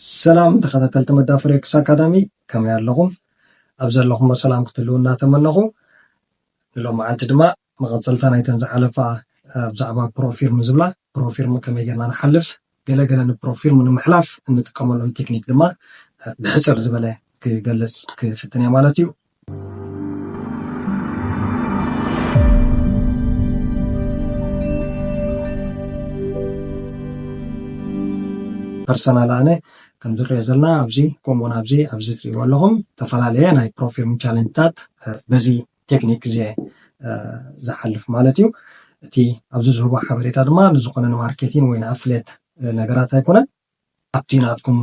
سلام تخطيت مدافر اكس اكاديمي كم ياللهم ابزل لهم سلام كتلونا تمنخو لو معلت دما مغصلتنا يتنزع علفا بزعبا بروفيرم زبلا بروفيرم كما يجرنا نحلف قال بروفيرم من محلاف نتكمل تكنيك دما بحسر زبله كجلس كفتنيا مالتيو ፐርሰናል ኣነ ከም ዝርአ ዘለና ኣብዚ ከምኡውን ኣብዚ ትሪእዎ ኣለኹም ተፈላለየ ናይ ፕሮፊርም ቻሌንጅታት በዚ ቴክኒክ እዚ ዝሓልፍ ማለት እዩ። እቲ ኣብዚ ዝህቦ ሓበሬታ ድማ ንዝኾነ ንማርኬቲንግ ወይ ንኣፍሌት ነገራት ኣይኮነን። ኣብቲ ናትኩም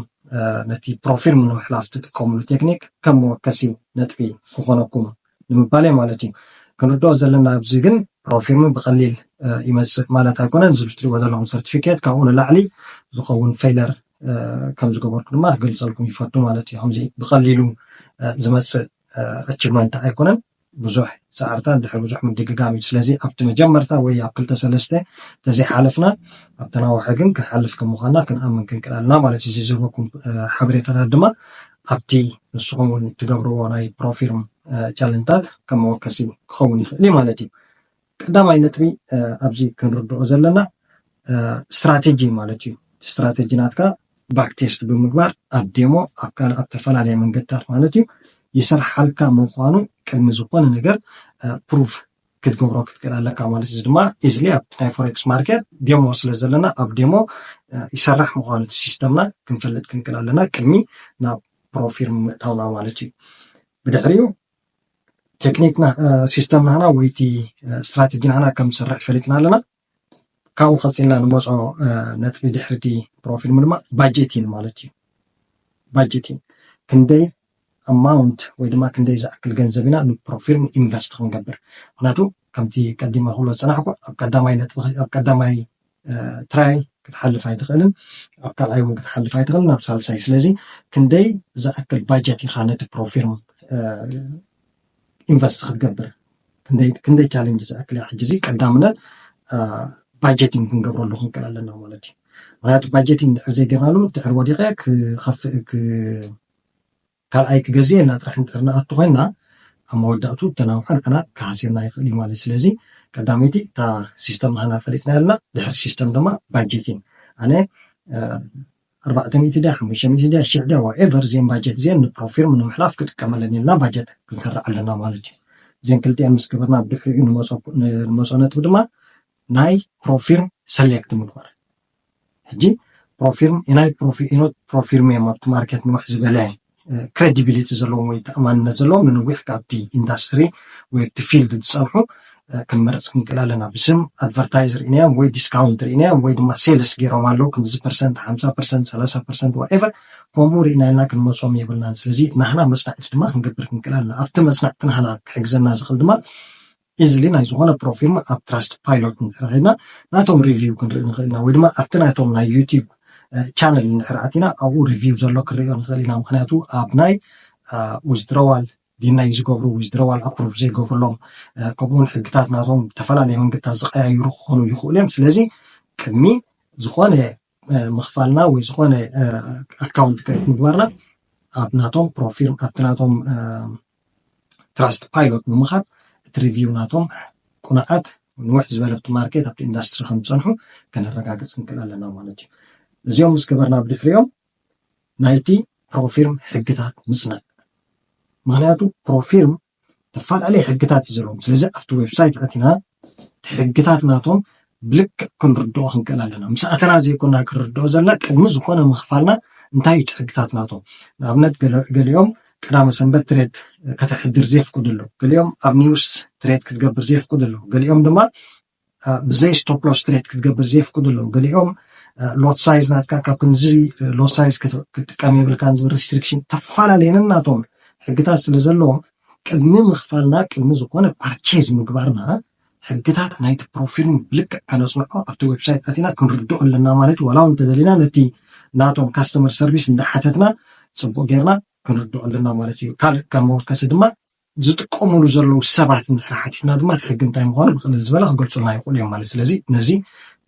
ነቲ ፕሮፊርም ንምሕላፍ ትጥቀምሉ ቴክኒክ ከም መወከሲ ነጥቢ ክኾነኩም ንምባል ማለት እዩ። ክንርድኦ ዘለና ኣብዚ ግን ፕሮፊርም ብቐሊል ይመጽእ ማለት ኣይኮነን። እዚ ትሪእዎ ዘለኹም ሰርቲፊኬት ካብኡ ንላዕሊ ዝኸውን ፌይለር ከም ዝገበርኩ ድማ ክገልጸልኩም ይፈቱ ማለት እዩ። ከምዚ ብቐሊሉ ዝመጽእ ኣቺቭመንት ኣይኮነን። ብዙሕ ሰዓርታት ድሕሪ ብዙሕ ምድግጋም እዩ። ስለዚ ኣብቲ መጀመርታ ወይ ኣብ 2-3 ተዘይሓለፍና ኣብ ተናውሒ ግን ክንሓልፍ ከም ምዃንና ክንኣምን ክንክእል ኣለና ማለት እዩ። እዚ ዝህበኩም ሓበሬታታት ድማ ኣብቲ ንስኹም እውን ትገብርዎ ናይ ፕሮፊርም ቻሌንጅታት ከም መወከሲ ክኸውን ይኽእል እዩ ማለት እዩ። ቀዳማይ ነጥቢ ኣብዚ ክንርድኦ ዘለና ስትራቴጂ ማለት እዩ። ስትራቴጂ ናትካ ባክ ቴስት ብምግባር ኣብ ዴሞ ኣብ ተፈላለየ መንገድታት ማለት እዩ ይሰርሓልካ ምዃኑ ቅድሚ ዝኾነ ነገር ፕሩፍ ክትገብሮ ክትክእል ኣለካ ማለት እዩ። ድማ ኢዝሊ ኣብ ናይ ፎሬክስ ማርኬት ዴሞ ስለ ዘለና ኣብ ዴሞ ይሰርሕ ምዃኑ እቲ ሲስተምና ክንፈልጥ ክንክእል ኣለና ቅድሚ ናብ ፕሮፊርም ምእታውና ማለት እዩ። ብድሕሪኡ ቴክኒክና ሲስተምና ወይ እቲ ስትራቴጂ ናና ከም ዝሰርሕ ፈሊጥና ኣለና። ካብኡ ቀፂልና ንመፅኦ ነጥቢ ድሕሪ ፕሮፊርም ድማ ባጀቲንግ ማለት እዩ። ባጀቲንግ ክንደይ ኣማውንት ወይ ድማ ክንደይ ዝኣክል ገንዘብ ኢና ንፕሮፊርም ኢንቨስት ክንገብር። ምክንያቱ ከምቲ ቀዲመ ክብሎ ዝፀናሕኩ ኣብ ቀዳማይ ትራይ ክትሓልፍ ኣይትኽእልን፣ ኣብ ካልኣይ እውን ክትሓልፍ ኣይትኽእልን፣ ኣብ ሳልሳይ። ስለዚ ክንደይ ዝኣክል ባጀት ኢኻ ነቲ ፕሮፊርም ኢንቨስት ክትገብር ክንደይ ቻሌንጅ ዝኣክል እያ። ሕጂ እዚ ቀዳምነት ባጀቲንግ ክንገብረሉ ክንክእል ኣለና ማለት እዩ። ምክንያቱ ባጀቲንግ ድሕሪ ዘይገርናሉ ድሕሪ ወዲቀ ካልኣይ ክገዝእ እና ጥራሕ ንጥር ንኣቱ ኮይና ኣብ መወዳእቱ ተናውሑ ንዕና ክሃሲብና ይኽእል እዩ ማለት። ስለዚ ቀዳመይቲ እታ ሲስተም ንህና ፈሊጥና ኣለና። ድሕሪ ሲስተም ድማ ባጀቲንግ ኣነ 400 500 1000 ዋኤቨር ዜን ባጀት ዜን ንፕሮፊርም ንምሕላፍ ክጥቀመለን ኢልና ባጀት ክንሰርዕ ኣለና ማለት እዩ። ዜን ክልቲአን ምስ ገበርና ብድሕሪኡ ንመፅኦ ነጥቢ ድማ ናይ ፕሮፊርም ሰሌክት ምግባር። ሕጂ ፕሮፊርም ናይ ፕሮፊርም እዮም ኣብቲ ማርኬት ንውሕ ዝበለ ክሬዲቢሊቲ ዘለዎም ወይ ተኣማንነት ዘለዎም ንነዊሕ ካብቲ ኢንዳስትሪ ወይ ኣብቲ ፊልድ ዝፀንሑ ክንመርፅ ክንክእል ኣለና። ብስም ኣድቨርታይዘር ኢናዮም ወይ ዲስካውንት ኢናዮም ወይ ድማ ሴልስ ገይሮም ኣለዉ ክንዚ ፐርሰንት 50% 30% ዋኤቨር ከምኡ ርኢና ኢልና ክንመፅኦም የብልናን። ስለዚ ናህና መፅናዕቲ ድማ ክንገብር ክንክእል ኣለና። ኣብቲ መፅናዕቲ ናህና ክሕግዘና ዝኽእል ድማ ኢዝሊ ናይ ዝኾነ ፕሮፊርም ኣብ ትራስት ፓይሎት ንሕረኸድና ናቶም ሪቪው ክንርኢ ንኽእል ኢና፣ ወይ ድማ ኣብቲ ናቶም ናይ ዩቲዩብ ቻነል ንሕርኣት ኢና ኣብኡ ሪቪው ዘሎ ክንሪኦ ንኽእል ኢና። ምክንያቱ ኣብ ናይ ዊዝድሮዋል ዲናይ ዝገብሩ ዊዝድሮዋል ኣፕሩቭ ዘይገብርሎም ከምኡውን ሕግታት ናቶም ዝተፈላለየ መንገድታት ዝቀያይሩ ክኾኑ ይኽእሉ እዮም። ስለዚ ቅድሚ ዝኾነ ምኽፋልና ወይ ዝኾነ ኣካውንት ክሬት ምግባርና ኣብ ናቶም ፕሮፊርም ኣብቲ ናቶም ትራስት ፓይሎት ብምኻድ እቲ ሪቪው ናቶም ቁንዓት ንውሕ ዝበለብቲ ማርኬት ኣብቲ ኢንዳስትሪ ከም ዝፀንሑ ከነረጋግፅ ክንክእል ኣለና ማለት እዩ። እዚኦም ምስ ገበርና ብድሕሪኦም ናይቲ ፕሮፊርም ሕግታት ምፅናዕ። ምክንያቱ ፕሮፊርም ተፈላለየ ሕግታት እዩ ዘለዎም። ስለዚ ኣብቲ ዌብሳይት ኣቲና ሕግታት ናቶም ብልክዕ ክንርድኦ ክንክእል ኣለና። ምስ ኣተና ዘይኮና ክንርድኦ ዘለና ቅድሚ ዝኾነ ምኽፋልና እንታይ እዩ ሕግታት ናቶም። ንኣብነት ገሊኦም ቀዳመ ሰንበት ትሬድ ከተሕድር ዘይፍቅዱ ኣሎ፣ ገሊኦም ኣብ ኒውስ ትሬድ ክትገብር ዘይፍቅዱ ኣሎ፣ ገሊኦም ድማ ብዘይ ስቶፕ ሎስ ትሬድ ክትገብር ዘይፍቅዱ ኣሎ፣ ገሊኦም ሎት ሳይዝ ናትካ ካብ ክንዚ ሎት ሳይዝ ክትጥቀም የብልካን ዝብል ሪስትሪክሽን ተፈላለየን ናቶም ሕግታት ስለ ዘለዎም ቅድሚ ምኽፋልና ቅድሚ ዝኾነ ፓርቼዝ ምግባርና ሕግታት ናይቲ ፕሮፊርም ብልክዕ ከነፅንዖ ኣብቲ ዌብሳይት ኣቲና ክንርድኦ ኣለና ማለት እዩ። ወላው እንተዘሊና ነቲ ናቶም ካስተመር ሰርቪስ እንዳሓተትና ፅቡቅ ጌርና ክንርድኦ ኣለና ማለት እዩ። ካልእ ከም መወከሲ ድማ ዝጥቀምሉ ዘለዉ ሰባት እንድሕር ሓቲትና ድማ እቲ ሕጊ እንታይ ምዃኑ ብቕልል ዝበለ ክገልፁልና ይኽእሉ እዮም ማለት። ስለዚ ነዚ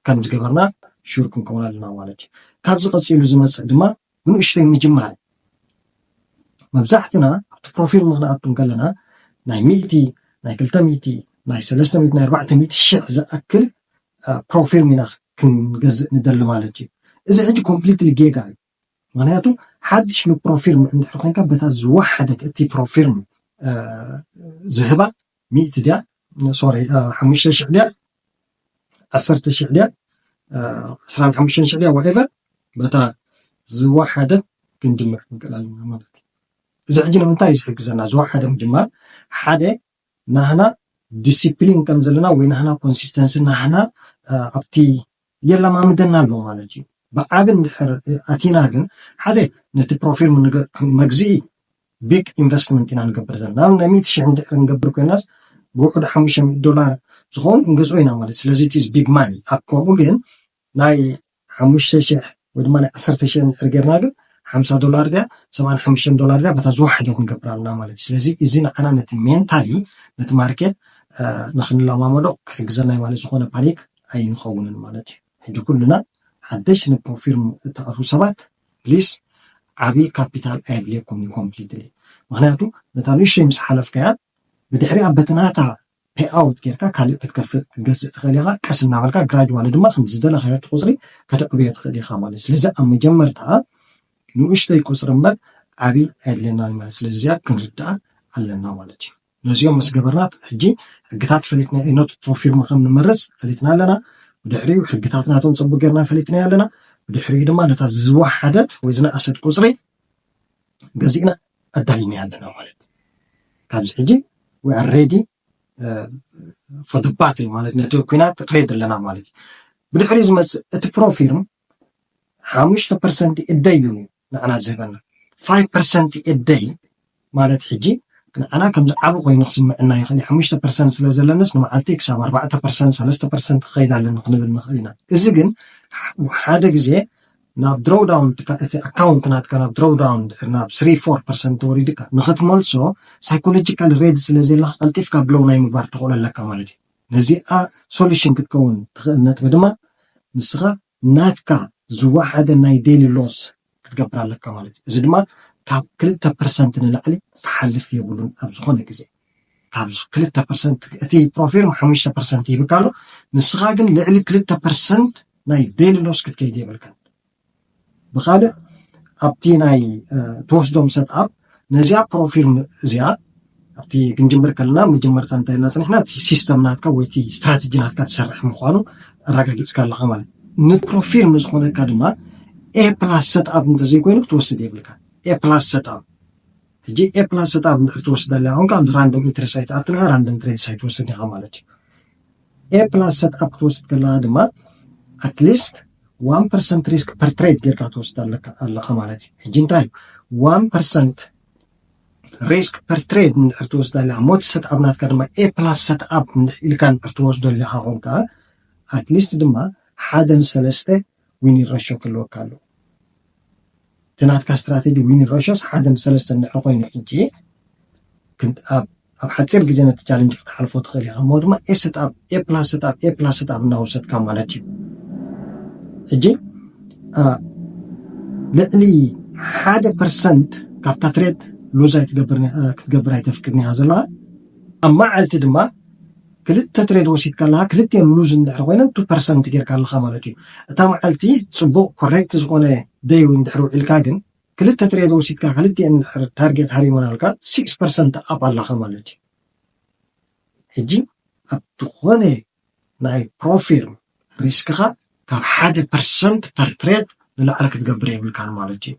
ከም ዝገበርና ሹር ክንከውን ኣለና ማለት እዩ። ካብዚ ቀፂሉ ዝመፅእ ድማ ብንእሽተይ ምጅማር መብዛሕትና ኣብቲ ፕሮፊል ምክንኣቱም ከለና ናይ 100 ናይ 200 ናይ 300 ናይ 400 ሽሕ ዝኣክል ፕሮፊል ኢና ክንገዝእ ንደሊ ማለት እዩ እዚ ሕጂ ኮምፕሊትሊ ጌጋ እዩ ምክንያቱ ሓድሽ ፕሮፊል እንድሕር ኮንካ በታ ዝወሓደት እቲ ፕሮፊል ዝህባ 100 ድያ ሶሪ 5000 ድያ 10000 ድያ 25000 ድያ whatever በታ ዝወሓደት ክንድምር ንክእል ማለት እዩ እዚ ሕጂ ንምንታይ ዝሕግዘና ዝወሓደ ምጅማር ሓደ ናህና ዲሲፕሊን ከም ዘለና ወይ ናህና ኮንሲስተንሲ ናህና ኣብቲ የለማምደና ኣሎ ማለት እዩ ብዓግን ድሕር ኣቲና ግን ሓደ ነቲ ፕሮፊል መግዝኢ ቢግ ኢንቨስትመንት ኢና ንገብር ዘለና ናብ ናይ 100,000 እንድሕር ንገብር ኮይናስ ብውሕዱ $500 ዝኸውን ክንገዝኦ ኢና ማለት ስለዚ እቲ ቢግ ማኒ ኣብ ከምኡ ግን ናይ 5,000 ወይ ድማ ናይ 10,000 እንድሕር ጌርና ግን $50 ድያ $75 ድያ በታ ዝወሓደት ንገብር ኣለና ማለት እዩ ስለዚ እዚ ንዓና ነቲ ሜንታሊ ነቲ ማርኬት ንክንለማመዶ ክሕግዘና ማለት ዝኾነ ፓኒክ ኣይንኸውንን ማለት እዩ ሕጂ ኩልና ሓደሽ ንፕሮፊል እተኣትዉ ሰባት ፕሊስ ዓብይ ካፒታል ኣየድልየኩም ኮምፕሊትሊ ምክንያቱ ነታ ንእሽተይ ምስ ሓለፍከያ ብድሕሪ ኣብ በትናታ ፔኣውት ጌርካ ካልእ ክትገዝእ ትኽእል ኢኻ ቀስ እናበልካ ግራጅዋሊ ድማ ከምቲ ዝደለኻዮ ቁፅሪ ከተዕብዮ ትኽእል ኢኻ ማለት ስለዚ ኣብ መጀመርታ ንእሽተይ ቁፅሪ እምበር ዓብይ ኣየድልየና ማለት ስለዚ እዚኣ ክንርድኣ ኣለና ማለት እዩ ነዚኦም ምስ ገበርና ሕጂ ሕግታት ፈሊጥና ነቲ ፕሮፊል ከም ንመርፅ ፈሊጥና ኣለና ብድሕሪኡ ሕግታት ናቶም ፅቡቅ ጌርና ፈሊጥና ኣለና ብድሕሪኡ ድማ ነታ ዝወሓደት ወይ ዝነኣሰት ቁፅሪ ገዚእና ኣዳሊና ኣለና ማለት ካብዚ ሕጂ we are ready for the battle ማለት ነቲ ኩናት ሬድ ኣለና ማለት እዩ ብድሕሪኡ ዝመፅእ እቲ ፕሮፊል 5% እደይ እዩ ንዓና ዝህበና 5% እደይ ማለት ሕጂ ንዓና ከምዚ ዓብ ኮይኑ ክስምዐና ይኽእል 5% ስለ ዘለነስ ንመዓልቲ ክሳብ 4% 3% ክኸይድ ኣለና ክንብል ንኽእል ኢና እዚ ግን ሓደ ግዜ ናብ ድሮውዳውን እቲ ኣካውንት ናትካ ናብ ድሮውዳውን ናብ 3-4% ወሪድካ ንኽትመልሶ ሳይኮሎጂካል ሬድ ስለ ዘለካ ቀልጢፍካ ብሎው ናይ ምግባር ትኽእል ኣለካ ማለት እዩ ነዚኣ ሶሉሽን ክትከውን ትኽእል ነጥቢ ድማ ንስኻ ናትካ ዝወሓደ ናይ ዴይሊ ሎስ ክትገብር ኣለካ ማለት እዩ እዚ ድማ ካብ 2% ንላዕሊ ክሓልፍ የብሉን ኣብ ዝኾነ ግዜ ካብ 2% እቲ ፕሮፊል 5% ይብካ ኣሎ ንስኻ ግን ልዕሊ 2% ናይ ዴይሊ ሎስ ክትከይድ የብልካን ብኻልእ ኣብቲ ናይ ተወስዶም ሰጥኣብ ነዚኣ ፕሮፊል እዚኣ ኣብቲ ክንጅምር ከለና መጀመርታ እንታይ ኢልና ፀኒሕና እቲ ሲስተም ናትካ ወይ እቲ ስትራቴጂ ናትካ ትሰርሕ ምዃኑ ኣረጋጊፅካ ኣለካ ማለት ንፕሮፊል ምዝኾነካ ድማ ኤ ፕላስ ሰጥኣብ እንተዘይኮይኑ ክትወስድ የብልካ ኤ ፕላስ ሰጥኣብ ሕጂ ኤ ፕላስ ሰጥኣብ እንድሕር ትወስድ ኣለካ ኮንካ ኣብዚ ራንደም ኢንትረስት ኣይትኣቱን ኢኻ ራንደም ትሬድ ኣይትወስድ ኢኻ ማለት እዩ ኤ ፕላስ ሰጥኣብ ክትወስድ ከለካ ድማ ኣትሊስት 1% ሪስክ ፐር ትሬድ ጌርካ ትወስድ ኣለካ ማለት እዩ ሕጂ እንታይ 1% ሪስክ ፐር ትሬድ እንድሕር ትወስድ ኣለካ ሞት ሰጥኣብ ናትካ ድማ ኤ ፕላስ ሰጥኣብ ኢልካ እንድሕር ትወስዶ ኣለካ ኮንካ ኣትሊስት ድማ 1-3 ዊኒን ሬሾ ክህልወካ ኣሎ እቲ ናትካ ስትራቴጂ ዊኒን ሬሾስ 1-3 እንድሕር ኮይኑ ሕጂ ኣብ ሓፂር ግዜ ነቲ ቻሌንጅ ክትሓልፎ ትኽእል ኢኻ እሞ ድማ ኤ ሰጥኣብ ኤ ፕላስ ሰጥኣብ ኤ ፕላስ ሰጥኣብ እናወሰድካ ማለት እዩ ሕጂ ልዕሊ 1% ካብታ ትሬድ ሉዝ ክትገብር ኣይተፍቅድኒ ኢኻ ዘለካ ኣብ መዓልቲ ድማ ክልተ ትሬድ ወሲድካ ኣለካ ክልቲአን ሉዝ እንድሕር ኮይነን 2% ጌርካ ኣለካ ማለት እዩ እታ መዓልቲ ፅቡቅ ኮሬክት ዝኾነ ደይ እንድሕር ውዒልካ ግን ክልተ ትሬድ ወሲድካ ክልቲአን እንድሕር ታርጌት ሃሪሞናልካ 6% ኣብ ኣለካ ማለት እዩ ሕጂ ኣብ ዝኾነ ናይ ፕሮፊል ሪስክኻ ካብ 1% ፐር ትሬድ ንላዕሊ ክትገብር የብልካን ማለት እዩ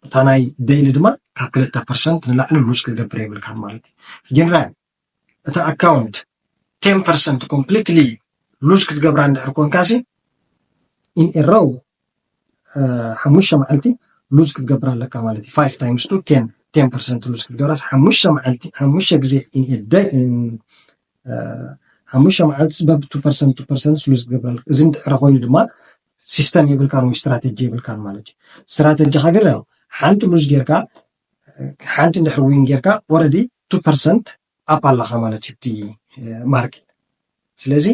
እታ ናይ ደይሊ ድማ ካብ 2% ንላዕሊ ሉዝ ክትገብር የብልካን ማለት እዩ ሕጂ ንራይ እታ ኣካውንት 10% ኮምፕሊትሊ ሉዝ ክትገብራ እንድሕር ኮንካሲ ኢን ኤ ሮው 5 መዓልቲ ሉዝ ክትገብር ኣለካ ማለት እዩ 5 times 2 10% ሉዝ ክትገብራስ 5 መዓልቲ 5 ግዜ ኢን ኤ ደይ 5 መዓልቲ በብ 2% ሉዝ ክትገብር ኣለካ እዚ እንድሕር ኮይኑ ድማ ሲስተም ይብልካን ወይ ስትራቴጂ ይብልካን ማለት እዩ ስትራቴጂኻ ግን ሓንቲ ሉዝ ጌርካ ሓንቲ እንድሕር ዊን ጌርካ ኦልሬዲ 2% ኣብ ኣለካ ማለት እዩ እቲ ማርኬት ስለዚ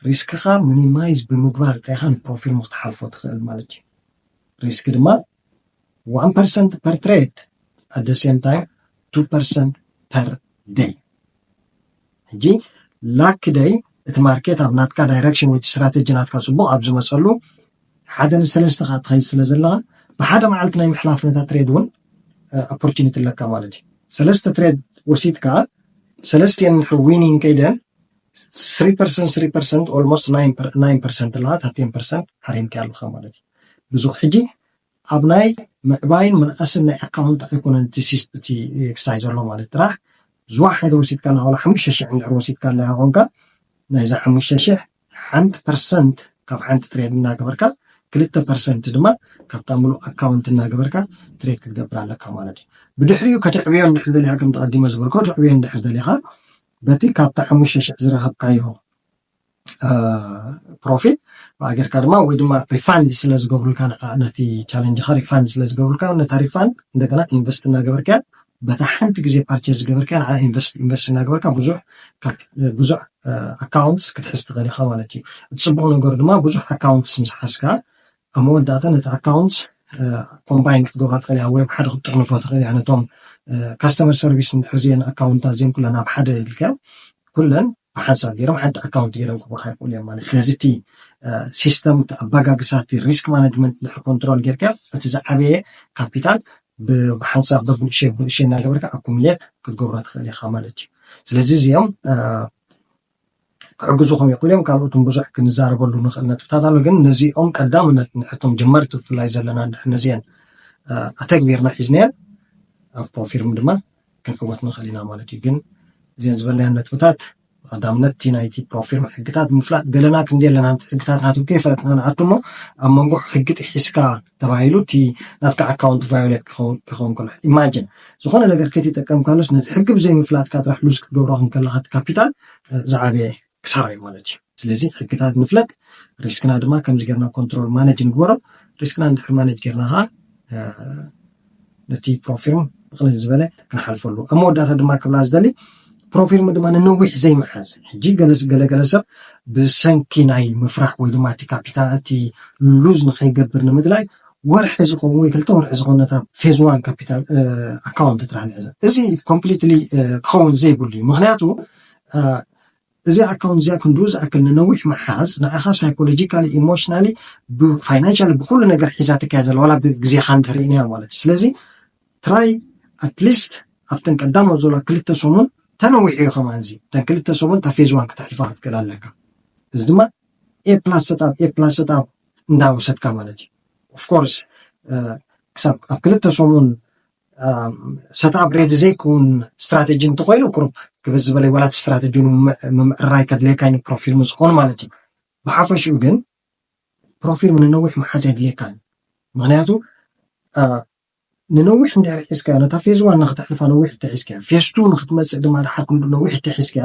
ሪስክኻ ሚኒማይዝ ብምግባር እንታይ ኢኻ ንፕሮፊል ክትሓልፎ ትኽእል ማለት እዩ ሪስክ ድማ 1% per trade at the same time 2% per day ሕጂ ላክ ደይ እቲ ማርኬት ኣብ ናትካ ዳይሬክሽን ወይ ስትራቴጂ ናትካ ጽቡቕ ኣብ ዝመጸሉ ሓደ ንሰለስተ ካ ትኸይድ ስለ ዘለኻ ብሓደ መዓልቲ ናይ ምሕላፍ ነታ ትሬድ እውን ኦፖርቹኒቲ ለካ ማለት እዩ ሰለስተ ትሬድ ወሲድካ ሰለስቲአን ዊኒንግ ከይደን 3% almost 9% ለሃት 10% ሓሪምካ ኣለኻ ማለት እዩ ብዙሕ ሕጂ ኣብ ናይ ምዕባይን መንእስን ናይ ኣካውንት ኣይኮነን እቲ ኤክሳይዝ ኣሎ ማለት ጥራሕ ዝዋሓደ ወሲድካ ናውላ 5,000 እንድሕር ወሲድካ ኣለካ ኮንካ ናይዛ 5,000 1% ካብ ሓንቲ ትሬድ እናገበርካ 2% ድማ ካብታ ሙሉእ ኣካውንት እናገበርካ ትሬድ ክትገብር ኣለካ ማለት እዩ ብድሕሪኡ ከተዕብዮ እንድሕር ደሊኻ ከም ተቐዲመ ዝበልኮ ተዕብዮ እንድሕር ደሊኻ በቲ ካብታ 5,000 ዝረኸብካዮ ፕሮፊት ባገርካ ድማ ወይ ድማ ሪፋንድ ስለ ዝገብሩልካ ነቲ ቻሌንጅ ሪፋንድ ስለ ዝገብሩልካ ነታ ሪፋንድ እንደገና ኢንቨስት እናገበርካ በታ ሓንቲ ግዜ ፓርቼዝ ዝገበርካ ንዓ ኢንቨስት እናገበርካ ብዙሕ ኣካውንትስ ክትሕዝ ትኽእል ኢኻ ማለት እዩ እቲ ጽቡቕ ነገሩ ድማ ብዙሕ ኣካውንትስ ምስ ሓዝካ ኣብ መወዳእታ ነቲ ኣካውንትስ ኮምባይን ክትገብሮ ትኽእል ኢኻ ወይ ብሓደ ክትጥርንፎ ትኽእል ኢኻ ነቶም ካስተመር ሰርቪስ እንድሕር ዝየን ኣካውንታት እዚአን ኩለን ኣብ ሓደ ኢልካ ኩለን ብሓንሳብ ገይሮም ሓንቲ ኣካውንት ገይሮም ክብካ ይኽእሉ እዮም ማለት ስለዚ እቲ ሲስተም ኣባጋግሳት ሪስክ ማኔጅመንት ድሕሪ ኮንትሮል ጌርካ እቲ ዝዓበየ ካፒታል ብሓንሳብ ብብልሽ እናገበርካ ኣኩሙሌት ክትገብሮ ትኽእል ኢኻ ማለት እዩ ስለዚ እዚኦም ክሕግዙኹም ይኽእሉ እዮም ካልኦትን ብዙሕ ክንዛረበሉ ንኽእል ነጥብታት ኣሎ ግን ነዚኦም ቀዳምነት ንሕቶም ጀመርቲ ብፍላይ ዘለና እንድሕር ነዚአን ኣተግቢርና ሒዝናየን ኣብ ፕሮፊርም ድማ ክንዕወት ንኽእል ኢና ማለት እዩ ግን እዚአን ዝበልናየን ነጥብታት ቀዳምነት እቲ ናይቲ ፕሮፊርም ሕግታት ምፍላጥ ገለና ክንዲ ኣለና ሕግታት ናቱ ከይፈለጥና ንኣቱ እሞ ኣብ መንጎ ሕጊ ጥሒስካ ተባሂሉ እቲ ናትካ ኣካውንት ቫዮሌት ክኸውን ከሎ ኢማጅን ዝኾነ ነገር ከይተጠቀምካሎስ ነቲ ሕጊ ብዘይምፍላጥካ ጥራሕ ሉዝ ክትገብሮ ከለካ እቲ ካፒታል ዝዓበየ ክሳራ እዩ ማለት እዩ ስለዚ ሕግታት ንፍለጥ ሪስክና ድማ ከምዚ ጌርና ኮንትሮል ማኔጅ ንግበሮ ሪስክና እንድሕር ማኔጅ ጌርና ኸ ነቲ ፕሮፊርም ብቕልል ዝበለ ክንሓልፈሉ ኣብ መወዳእታ ድማ ክብላ ዝደሊ ፕሮፊርም ድማ ንነዊሕ ዘይመሓዝ ሕጂ ገለገለ ሰብ ብሰንኪ ናይ ምፍራሕ ወይ ድማ እቲ ካፒታል እቲ ሉዝ ንኸይገብር ንምድላይ ወርሒ ዝኸውን ወይ 2 ወርሒ ዝኾነ ነታ ፌዝ 1 ካፒታል ኣካውንት ጥራሕ ንሕዘ እዚ ኮምፕሊትሊ ክኸውን ዘይብሉ እዩ ምክንያቱ እዚ ኣካውንት እዚኣ ክንዱ ዝኣክል ንነዊሕ መሓዝ ንዓኻ ሳይኮሎጂካሊ ኢሞሽናሊ ብፋይናንሻሊ ብኩሉ ነገር ሒዛ ትካየድ ዘላ ዋላ ብግዜኻ እንተርእይና ማለት እዩ ስለዚ ትራይ ኣትሊስት ኣብተን ቀዳሞት ዘሎ 2 ሰሙን ተነዊሕ እዩ ከማንዚ ተን 2 ሰሙን ታ ፌዝ 1 ክትሕልፋ ክትክእል ኣለካ እዚ ድማ ኤ ፕላስ ሰጣብ እንዳወሰድካ ማለት እዩ ኦፍኮርስ ክሳብ ኣብ 2 ሰሙን ሰጣብ ሬድ ዘይክውን ስትራቴጂ እንተኮይኑ ቁሩብ ክበዝ ዝበለ ወላት ስትራቴጂ ምምዕራይ ከድልየካ ይኑ ፕሮፊርም ዝኾኑ ማለት እዩ ብሓፈሽኡ ግን ፕሮፊርም ንነዊሕ መሓዝ የድልየካ ምክንያቱ ንነዊሕ እንድሕር ሒዝካ ነታ ፌዝ 1 ንክትሕልፋ ነዊሕ ተሒዝካ ፌዝ 2 ንክትመፅእ ድማ ድሓር ክንዱ ነዊሕ ተሒዝካ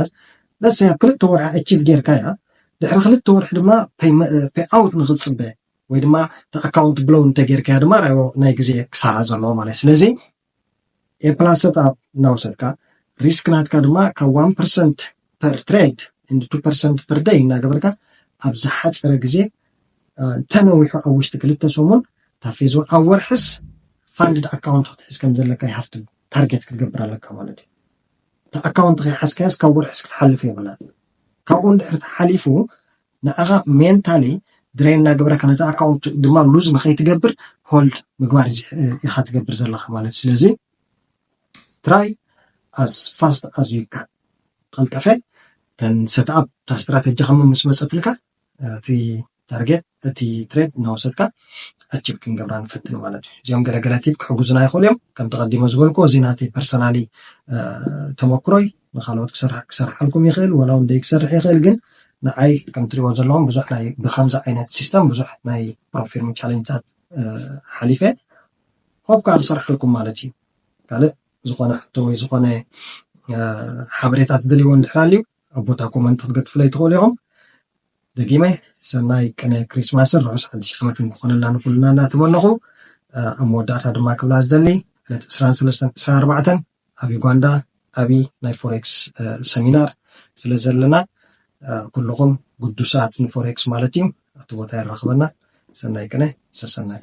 ለሰ ኣብ 2 ወርሒ ኣቺቭ ጌርካ እያ ድሕሪ 2 ወርሒ ድማ ፔይ ኣውት ንክትፅበ ወይ ድማ ኣካውንት ብሎው እንተጌርካ ድማ ናይ ግዜ ክሳራ ዘለዎ ማለት ስለዚ ኤ ፕላስ ሰጣብ እናወሰድካ ሪስክ ናትካ ድማ ካብ 1% ፐር ትሬድ እንዲ 2% ፐር ዴይ እናገበርካ ኣብ ዝሓፀረ ግዜ ተነዊሑ ኣብ ውሽጢ 2 ሰሙን ታፌዞ ኣብ ወርሕስ ፋንድድ ኣካውንት ክትሕዝ ከም ዘለካ ይሃፍቱ ታርጌት ክትገብር ኣለካ ማለት እዩ እቲ ኣካውንት ከይሓዝካያስ ካብ ወርሕስ ክትሓልፍ የብላ ካብኡ እንድሕር ተሓሊፉ ንዓኻ ሜንታሊ ድሬን እናገበረካ ነቲ ኣካውንት ድማ ሉዝ ንኸይትገብር ሆልድ ምግባር ኢኻ ትገብር ዘለካ ማለት እዩ ስለዚ try as fast as you can ቀልጠፈ ተን ሴትኣፕ ታ ስትራቴጂ ከም ምስ መፀትልካ እቲ ታርጌት እቲ ትሬድ እናወሰድካ ኣቺቭ ክንገብራ ንፈትን ማለት እዩ እዚኦም ገለገለ ቲፕ ክሕጉዝና ይኽእሉ እዮም ከም ተቐዲሞ ዝበልኩ እዚ ናተይ ፐርሰናሊ ተመክሮይ ንካልኦት ክሰርሓልኩም ይኽእል ወላ እውን ደይክሰርሕ ይኽእል ግን ንዓይ ከም ትሪእዎ ዘለኹም ብዙሕ ናይ ብከምዚ ዓይነት ሲስተም ብዙሕ ናይ ፕሮፊርም ቻሌንጅታት ሓሊፈ ሆፕ ከዓ ክሰርሐልኩም ማለት እዩ ካልእ ዝኾነ ሕቶ ወይ ዝኾነ ሓበሬታት ትደልይዎ እንድሕር ሃልዩ ኣብ ቦታ ኮመንት ክትገጥፍለይ ትኽእሉ ኢኹም ደጊመ ሰናይ ቅነ ክሪስማስን ርሑስ ሓድሽ ዓመትን ክኾነልና ንኩልና እናተመነኹ ኣብ መወዳእታ ድማ ክብላ ዝደሊ ዕለት 23-24 ኣብ ዩጋንዳ ዓብዪ ናይ ፎሬክስ ሰሚናር ስለ ዘለና ኩልኹም ጉዱሳት ንፎሬክስ ማለት እዩ ኣብቲ ቦታ ይራኸበና ሰናይ ቅነ ሰናይ